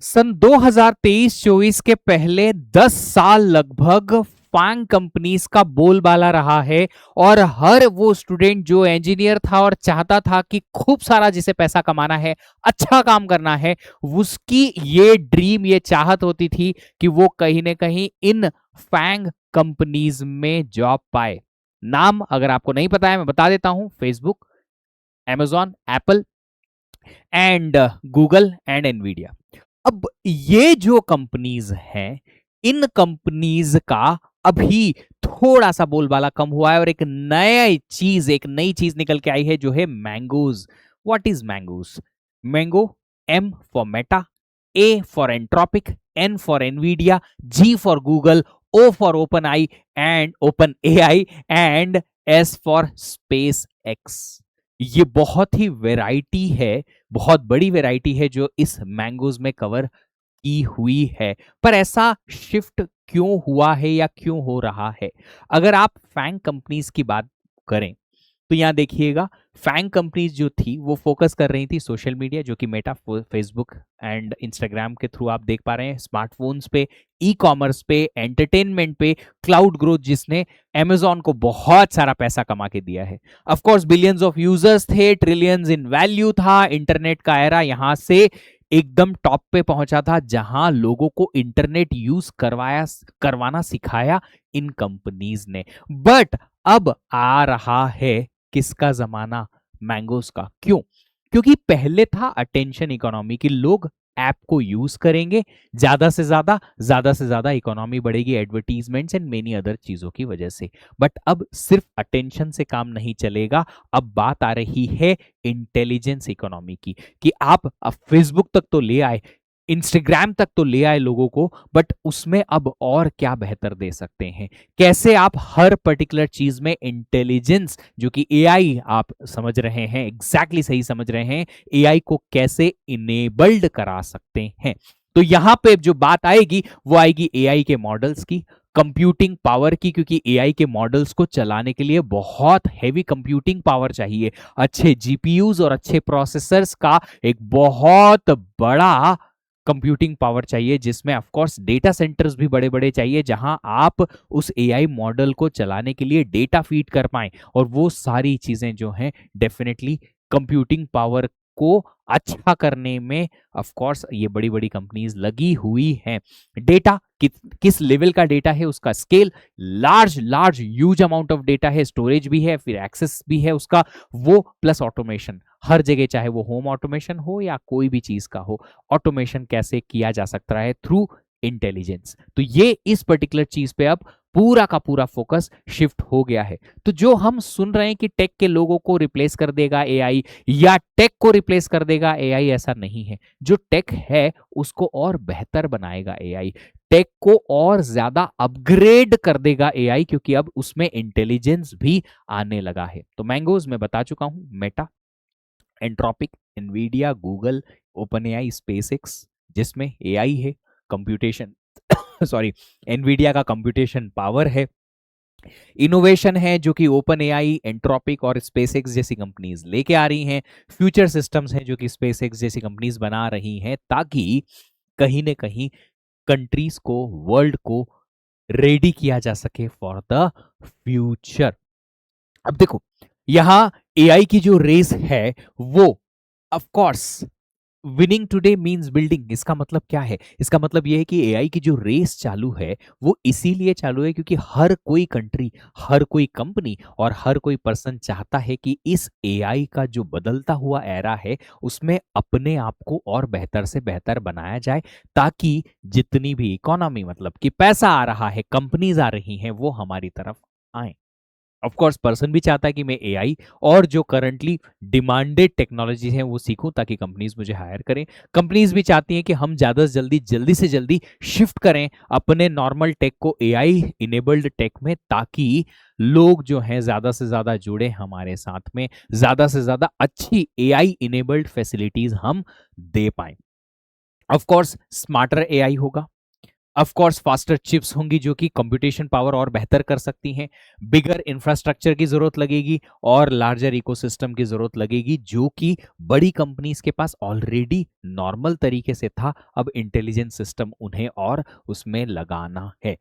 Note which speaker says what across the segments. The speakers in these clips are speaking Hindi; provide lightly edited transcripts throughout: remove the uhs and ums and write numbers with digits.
Speaker 1: सन 2023-24 के पहले 10 साल लगभग फैंग कंपनीज का बोलबाला रहा है। और हर वो स्टूडेंट जो इंजीनियर था और चाहता था कि खूब सारा जिसे पैसा कमाना है, अच्छा काम करना है, उसकी ये ड्रीम, ये चाहत होती थी कि वो कहीं ना कहीं इन फैंग कंपनीज में जॉब पाए। नाम अगर आपको नहीं पता है, मैं बता देता हूं। Facebook, Amazon, Apple and Google and Nvidia. अब ये जो कंपनीज हैं, इन कंपनीज का अभी थोड़ा सा बोलबाला कम हुआ है और एक नई चीज निकल के आई है, जो है mangoes. What is mangoes? Mango, M for Meta, A for Anthropic, N for Nvidia, G for Google, O for Open I and Open A I, and S for SpaceX. ये बहुत ही वेराइटी है, बहुत बड़ी वेराइटी है जो इस मैंगोज में कवर की हुई है। पर ऐसा शिफ्ट क्यों हुआ है या क्यों हो रहा है? अगर आप फैंग कंपनीज की बात करें तो यहां देखिएगा, फैंग कंपनीज जो थी वो फोकस कर रही थी सोशल मीडिया, जो कि मेटा, फेसबुक एंड इंस्टाग्राम के थ्रू आप देख पा रहे हैं, स्मार्टफोन्स पे, ई कॉमर्स पे, एंटरटेनमेंट पे, क्लाउड ग्रोथ, जिसने अमेजॉन को बहुत सारा पैसा कमा के दिया है। Of course billions of users थे, ट्रिलियंस इन वैल्यू था, इंटरनेट का एरा यहां से एकदम टॉप पे पहुंचा था, जहां लोगों को इंटरनेट यूज करवाना सिखाया इन कंपनीज ने। बट अब आ रहा है किसका जमाना? मैंगोस का। क्यों? क्योंकि पहले था अटेंशन इकोनॉमी, कि लोग ऐप को यूज करेंगे ज्यादा से ज्यादा इकोनॉमी बढ़ेगी, एडवर्टीजमेंट्स एंड मेनी अदर चीजों की वजह से। बट अब सिर्फ अटेंशन से काम नहीं चलेगा, अब बात आ रही है इंटेलिजेंस इकोनॉमी की, कि आप फेसबुक तक तो ले आए, इंस्टाग्राम तक तो ले आए लोगों को, बट उसमें अब और क्या बेहतर दे सकते हैं? कैसे आप हर पर्टिकुलर चीज में इंटेलिजेंस, जो कि एआई आप समझ रहे हैं, एग्जैक्टली सही समझ रहे हैं, एआई को कैसे इनेबल्ड करा सकते हैं? तो यहां पे जो बात आएगी वो आएगी एआई के मॉडल्स की, कंप्यूटिंग पावर की, क्योंकि एआई के मॉडल्स को चलाने के लिए बहुत हैवी कंप्यूटिंग पावर चाहिए। अच्छे जीपीयूज और अच्छे प्रोसेसर्स का एक बहुत बड़ा कंप्यूटिंग पावर चाहिए, जिसमें ऑफ कोर्स डेटा सेंटर्स भी बड़े बड़े चाहिए, जहां आप उस एआई मॉडल को चलाने के लिए डेटा फीड कर पाएं। और वो सारी चीजें जो हैं, डेफिनेटली कंप्यूटिंग पावर को अच्छा करने में ऑफ कोर्स ये बड़ी बड़ी कंपनीज लगी हुई हैं। डेटा किस लेवल का डेटा है, उसका scale, large large huge amount of data है, स्टोरेज भी है, फिर एक्सेस भी है उसका, वो प्लस ऑटोमेशन हर जगह, चाहे वो होम ऑटोमेशन हो या कोई भी चीज का हो, ऑटोमेशन कैसे किया जा सकता है थ्रू इंटेलिजेंस। तो ये इस पर्टिकुलर चीज पे अब पूरा का पूरा फोकस शिफ्ट हो गया है। तो जो हम सुन रहे हैं कि टेक के लोगों को रिप्लेस कर देगा एआई या टेक को रिप्लेस कर देगा एआई, ऐसा नहीं है। जो टेक है उसको और बेहतर बनाएगा एआई, टेक को और ज्यादा अपग्रेड कर देगा एआई, क्योंकि अब उसमें इंटेलिजेंस भी आने लगा है। तो मैंगोज में बता चुका हूं, Meta, entropic, Nvidia, Google, open AI, space x, जिसमें एआई है, कंप्यूटेशन सॉरी, एनवीडिया का कंप्यूटेशन पावर है, इनोवेशन है जो कि ओपन एआई, एंट्रोपिक और स्पेसएक्स जैसी कंपनीज लेके आ रही हैं, फ्यूचर सिस्टम्स हैं जो कि स्पेसएक्स जैसी कंपनीज बना रही हैं, ताकि कहीं ना कहीं कंट्रीज को, वर्ल्ड को रेडी किया जा सके फॉर द फ्यूचर। अब देखो, यहां एआई की जो रेस है वो of course, winning today means building. इसका मतलब क्या है? इसका मतलब यह है कि एआई की जो रेस चालू है वो इसीलिए चालू है क्योंकि हर कोई कंट्री, हर कोई कंपनी और हर कोई पर्सन चाहता है कि इस एआई का जो बदलता हुआ एरा है उसमें अपने आप को और बेहतर से बेहतर बनाया जाए, ताकि जितनी भी इकोनॉमी, मतलब कि पैसा आ रहा है, कंपनीज आ रही हैं, वो हमारी तरफ आए। ऑफ कोर्स पर्सन भी चाहता है कि मैं एआई और जो करंटली डिमांडेड टेक्नोलॉजी है वो सीखूं, ताकि कंपनीज मुझे हायर करें। कंपनीज भी चाहती हैं कि हम ज्यादा से जल्दी से जल्दी शिफ्ट करें अपने नॉर्मल टेक को एआई इनेबल्ड टेक में, ताकि लोग जो हैं ज्यादा से ज्यादा जुड़े हमारे साथ में, ज्यादा से ज्यादा अच्छी एआई इनेबल्ड फैसिलिटीज हम दे पाए। ऑफ कोर्स स्मार्टर एआई होगा, ऑफ कोर्स फास्टर चिप्स होंगी जो कि कंप्यूटेशन पावर और बेहतर कर सकती हैं, बिगर इंफ्रास्ट्रक्चर की जरूरत लगेगी और लार्जर इकोसिस्टम की जरूरत लगेगी जो कि बड़ी कंपनीज के पास ऑलरेडी नॉर्मल तरीके से था। अब इंटेलिजेंस सिस्टम उन्हें और उसमें लगाना है।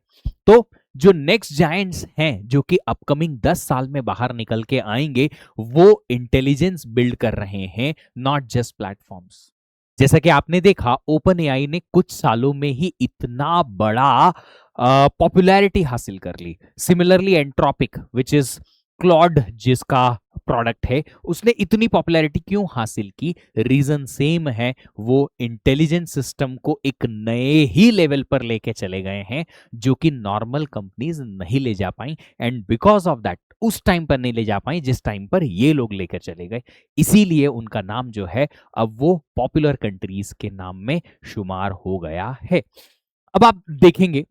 Speaker 1: तो जो नेक्स्ट जायंट्स हैं जो कि अपकमिंग 10 साल में बाहर निकल के आएंगे, वो इंटेलिजेंस बिल्ड कर रहे हैं, नॉट जस्ट प्लेटफॉर्म्स। जैसा कि आपने देखा, ओपन एआई ने कुछ सालों में ही इतना बड़ा पॉपुलैरिटी हासिल कर ली। Similarly Anthropic which is Claude जिसका प्रोडक्ट है, उसने इतनी पॉपुलैरिटी क्यों हासिल की? रीजन सेम है, वो इंटेलिजेंस सिस्टम को एक नए ही लेवल पर लेके चले गए हैं जो कि नॉर्मल कंपनीज नहीं ले जा पाई। एंड बिकॉज ऑफ दैट उस टाइम पर नहीं ले जा पाई जिस टाइम पर ये लोग लेकर चले गए, इसीलिए उनका नाम जो है अब वो पॉपुलर कंट्रीज के नाम में शुमार हो गया है। अब आप देखेंगे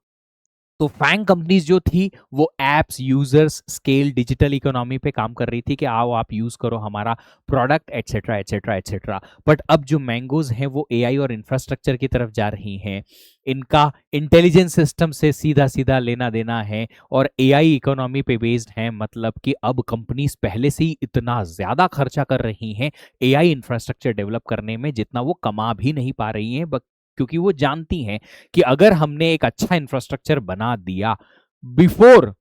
Speaker 1: तो फैंग कंपनीज जो थी वो apps, users, scale, digital economy पे काम कर रही थी कि आओ आप यूज करो हमारा product etcetera etcetera etcetera. But अब जो मैंगोज हैं वो एआई और इंफ्रास्ट्रक्चर की तरफ जा रही हैं। इनका इंटेलिजेंस सिस्टम से सीधा सीधा लेना देना है और एआई इकोनॉमी पे बेस्ड है। मतलब कि अब कंपनीज पहले से ही इतना ज्यादा खर्चा कर रही हैं एआई इंफ्रास्ट्रक्चर डेवलप करने में जितना वो कमा भी नहीं पा रही हैं, क्योंकि वो जानती हैं कि अगर हमने एक अच्छा इंफ्रास्ट्रक्चर बना दिया बिफोर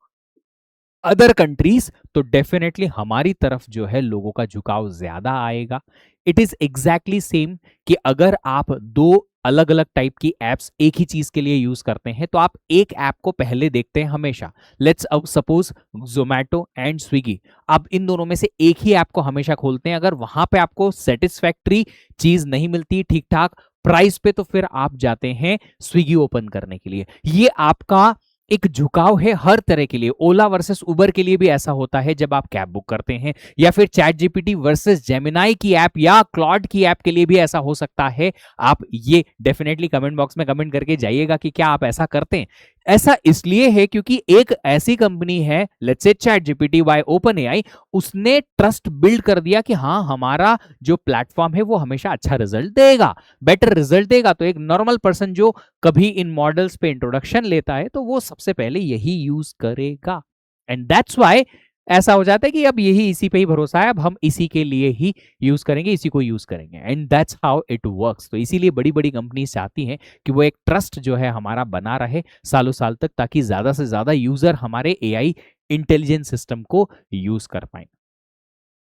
Speaker 1: अदर कंट्रीज तो डेफिनेटली हमारी तरफ जो है लोगों का झुकाव ज्यादा आएगा। इट इज एग्जैक्टली सेम कि अगर आप दो अलग अलग टाइप की एप्स एक ही चीज के लिए यूज करते हैं तो आप एक ऐप को पहले देखते हैं हमेशा। Let's suppose Zomato and Swiggy, आप इन दोनों में से एक ही ऐप को हमेशा खोलते हैं। अगर वहां पे आपको सेटिस्फैक्ट्री चीज नहीं मिलती ठीक ठाक प्राइस पे तो फिर आप जाते हैं स्विगी ओपन करने के लिए। ये आपका एक झुकाव है हर तरह के लिए। ओला वर्सेस उबर के लिए भी ऐसा होता है जब आप कैब बुक करते हैं, या फिर चैट जीपीटी वर्सेस जेमिनाई की ऐप या क्लॉड की ऐप के लिए भी ऐसा हो सकता है। आप ये डेफिनेटली कमेंट बॉक्स में कमेंट करके जाइएगा कि क्या आप ऐसा करते हैं। ऐसा इसलिए है क्योंकि एक ऐसी कंपनी है, let's say chat GPT bye open AI, उसने ट्रस्ट बिल्ड कर दिया कि हाँ हमारा जो प्लेटफॉर्म है वो हमेशा अच्छा रिजल्ट देगा, बेटर रिजल्ट देगा। तो एक नॉर्मल पर्सन जो कभी इन मॉडल्स पे इंट्रोडक्शन लेता है तो वो सबसे पहले यही यूज करेगा। एंड दैट्स व्हाई ऐसा हो जाता है कि अब यही इसी पे ही भरोसा है, अब हम इसी के लिए ही यूज करेंगे, इसी को यूज करेंगे। And that's how it works. तो इसीलिए बड़ी बड़ी कंपनीज चाहती हैं कि वो एक ट्रस्ट जो है हमारा बना रहे सालों साल तक, ताकि ज्यादा से ज्यादा यूजर हमारे एआई इंटेलिजेंस सिस्टम को यूज कर पाए।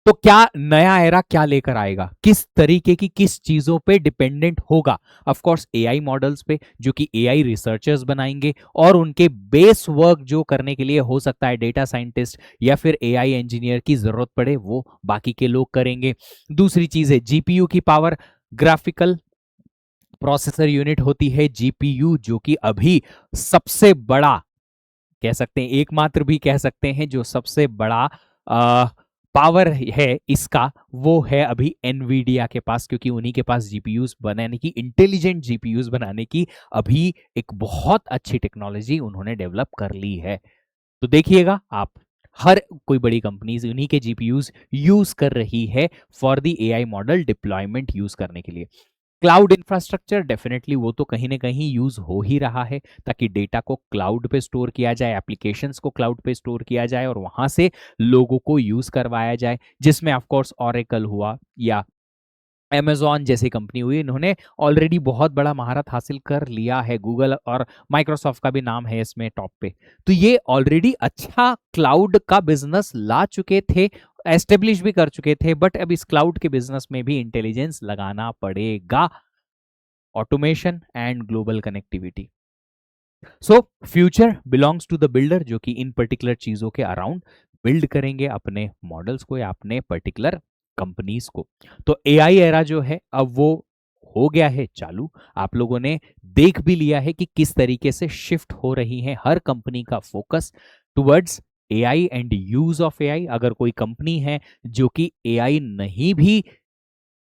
Speaker 1: तो क्या नया एरा क्या लेकर आएगा, किस तरीके की किस चीजों पे डिपेंडेंट होगा? ऑफ कोर्स एआई मॉडल्स पे जो कि एआई रिसर्चर्स बनाएंगे और उनके बेस वर्क जो करने के लिए हो सकता है डेटा साइंटिस्ट या फिर एआई इंजीनियर की जरूरत पड़े वो बाकी के लोग करेंगे। दूसरी चीज है जीपीयू की पावर, ग्राफिकल प्रोसेसर यूनिट होती है जीपीयू, जो कि अभी सबसे बड़ा कह सकते हैं, एकमात्र भी कह सकते हैं जो सबसे बड़ा पावर है इसका, वो है अभी एनवीडिया के पास, क्योंकि उन्हीं के पास जीपीयूज बनाने की, इंटेलिजेंट जीपीयूज बनाने की अभी एक बहुत अच्छी टेक्नोलॉजी उन्होंने डेवलप कर ली है। तो देखिएगा आप, हर कोई बड़ी कंपनीज उन्हीं के जीपीयूज यूज कर रही है for the AI model deployment use करने के लिए। क्लाउड इंफ्रास्ट्रक्चर डेफिनेटली वो तो कहीं ना कहीं यूज हो ही रहा है, ताकि डेटा को क्लाउड पे स्टोर किया जाए, एप्लीकेशंस को क्लाउड पे स्टोर किया जाए और वहां से लोगों को यूज करवाया जाए, जिसमें ऑफ कोर्स ऑरेकल हुआ या Amazon जैसी कंपनी हुई, इन्होंने ऑलरेडी बहुत बड़ा महारत हासिल कर लिया है। गूगल और माइक्रोसॉफ्ट का भी नाम है इसमें टॉप पे। तो ये ऑलरेडी अच्छा क्लाउड का बिजनेस ला चुके थे, एस्टेब्लिश भी कर चुके थे, बट अब इस क्लाउड के बिजनेस में भी इंटेलिजेंस लगाना पड़ेगा, automation and global connectivity. So future belongs to the builder, जो कि इन पर्टिकुलर चीजों के अराउंड बिल्ड करेंगे अपने मॉडल्स को या अपने पर्टिकुलर कंपनीज को। तो एआई एरा जो है अब वो हो गया है चालू। आप लोगों ने देख भी लिया है कि किस तरीके से शिफ्ट हो रही है हर कंपनी का focus towards AI and use of AI. अगर कोई कंपनी है जो कि एआई नहीं भी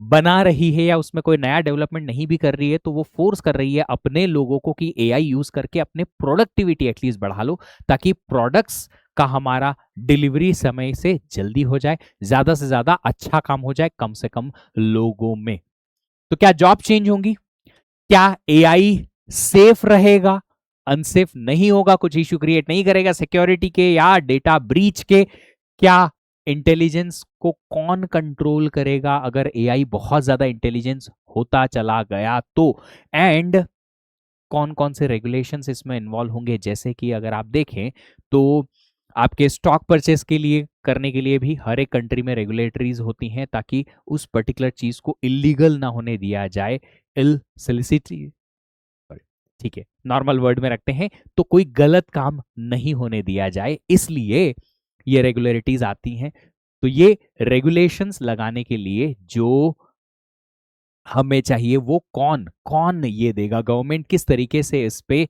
Speaker 1: बना रही है या उसमें कोई नया डेवलपमेंट नहीं भी कर रही है, तो वो फोर्स कर रही है अपने लोगों को कि एआई यूज करके अपने प्रोडक्टिविटी एटलीस्ट बढ़ा लो, ताकि प्रोडक्ट्स का हमारा डिलीवरी समय से जल्दी हो जाए, ज्यादा से ज्यादा अच्छा काम हो जाए कम से कम लोगों में। तो क्या जॉब चेंज होंगी? क्या एआई सेफ रहेगा? अनसेफ नहीं होगा, कुछ इश्यू क्रिएट नहीं करेगा सिक्योरिटी के या डेटा ब्रीच के। क्या इंटेलिजेंस को कौन कंट्रोल करेगा अगर एआई बहुत ज्यादा इंटेलिजेंस होता चला गया तो? एंड कौन कौन से रेगुलेशंस इसमें इन्वॉल्व होंगे, जैसे कि अगर आप देखें तो आपके स्टॉक परचेस के लिए करने के लिए भी हर एक कंट्री में रेगुलेटरीज होती हैं ताकि उस पर्टिकुलर चीज को इलीगल ना होने दिया जाए। इलसिसिटी, ठीक है, नॉर्मल वर्ड में रखते हैं, तो कोई गलत काम नहीं होने दिया जाए, इसलिए ये रेगुलरिटीज आती हैं। तो ये रेगुलेशंस लगाने के लिए जो हमें चाहिए वो कौन कौन ये देगा, गवर्नमेंट किस तरीके से इस पे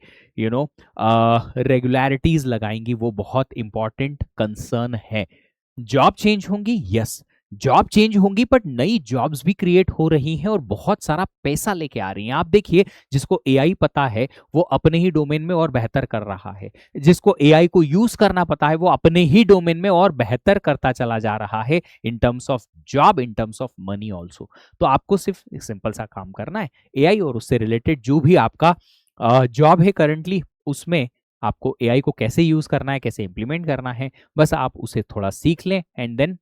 Speaker 1: रेगुलरिटीज लगाएंगी, वो बहुत इंपॉर्टेंट कंसर्न है। जॉब चेंज होंगी, यस, जॉब चेंज होंगी, बट नई जॉब्स भी क्रिएट हो रही हैं और बहुत सारा पैसा लेके आ रही हैं। आप देखिए, जिसको एआई पता है वो अपने ही डोमेन में और बेहतर कर रहा है, जिसको एआई को यूज करना पता है वो अपने ही डोमेन में और बेहतर करता चला जा रहा है, in terms of job, in terms of money also. तो आपको सिर्फ एक सिंपल सा काम करना है, एआई और उससे रिलेटेड जो भी आपका जॉब है करंटली, उसमें आपको एआई को कैसे यूज करना है, कैसे इंप्लीमेंट करना है, बस आप उसे थोड़ा सीख लें। एंड देन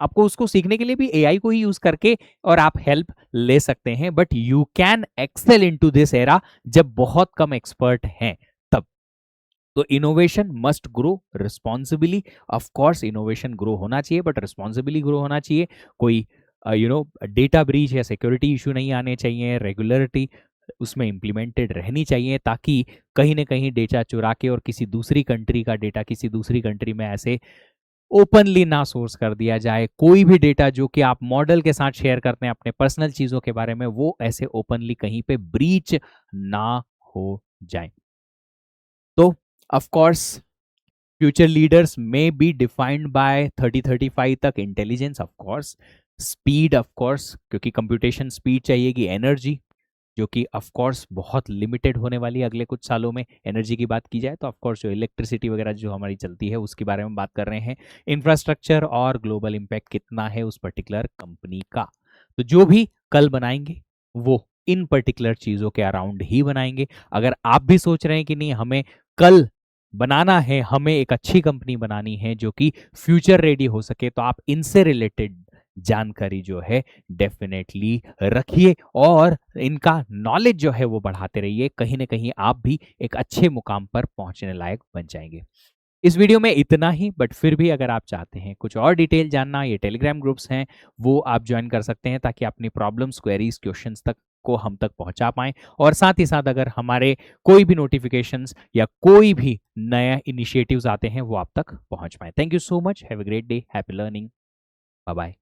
Speaker 1: आपको उसको सीखने के लिए भी एआई को ही यूज करके और आप हेल्प ले सकते हैं, but you can excel into this era जब बहुत कम एक्सपर्ट हैं तब। तो innovation must grow responsibly. Of course innovation grow होना चाहिए, बट रिस्पॉन्सिबली ग्रो होना चाहिए। कोई डेटा ब्रीच या सिक्योरिटी इशू नहीं आने चाहिए, रेगुलरिटी उसमें इंप्लीमेंटेड रहनी चाहिए ताकि कहीं ना कहीं डेटा चुरा के और किसी दूसरी कंट्री का डेटा किसी दूसरी कंट्री में ऐसे ओपनली ना सोर्स कर दिया जाए। कोई भी डेटा जो कि आप मॉडल के साथ शेयर करते हैं अपने पर्सनल चीजों के बारे में, वो ऐसे ओपनली कहीं पे ब्रीच ना हो जाए। तो ऑफ कोर्स फ्यूचर लीडर्स में बी डिफाइंड बाय 30-35 तक intelligence, of course speed, of course क्योंकि कंप्यूटेशन स्पीड चाहिएगी, एनर्जी जो कि ऑफ कोर्स बहुत लिमिटेड होने वाली है अगले कुछ सालों में। एनर्जी की बात की जाए तो ऑफ कोर्स जो इलेक्ट्रिसिटी वगैरह जो हमारी चलती है उसके बारे में बात कर रहे हैं। इंफ्रास्ट्रक्चर और ग्लोबल इम्पैक्ट कितना है उस पर्टिकुलर कंपनी का। तो जो भी कल बनाएंगे वो इन पर्टिकुलर चीजों के अराउंड ही बनाएंगे। अगर आप भी सोच रहे हैं कि नहीं हमें कल बनाना है, हमें एक अच्छी कंपनी बनानी है जो कि फ्यूचर रेडी हो सके, तो आप इनसे रिलेटेड जानकारी जो है डेफिनेटली रखिए और इनका नॉलेज जो है वो बढ़ाते रहिए। कहीं ना कहीं आप भी एक अच्छे मुकाम पर पहुंचने लायक बन जाएंगे। इस वीडियो में इतना ही, बट फिर भी अगर आप चाहते हैं कुछ और डिटेल जानना, ये टेलीग्राम ग्रुप्स हैं वो आप ज्वाइन कर सकते हैं ताकि अपनी प्रॉब्लम्स, क्वेरीज, क्वेश्चंस तक को हम तक पहुंचा पाएं। और साथ ही साथ अगर हमारे कोई भी नोटिफिकेशंस या कोई भी नया इनिशिएटिव्स आते हैं वो आप तक पहुंच पाए। Thank you so much, have a great day, happy learning, bye bye.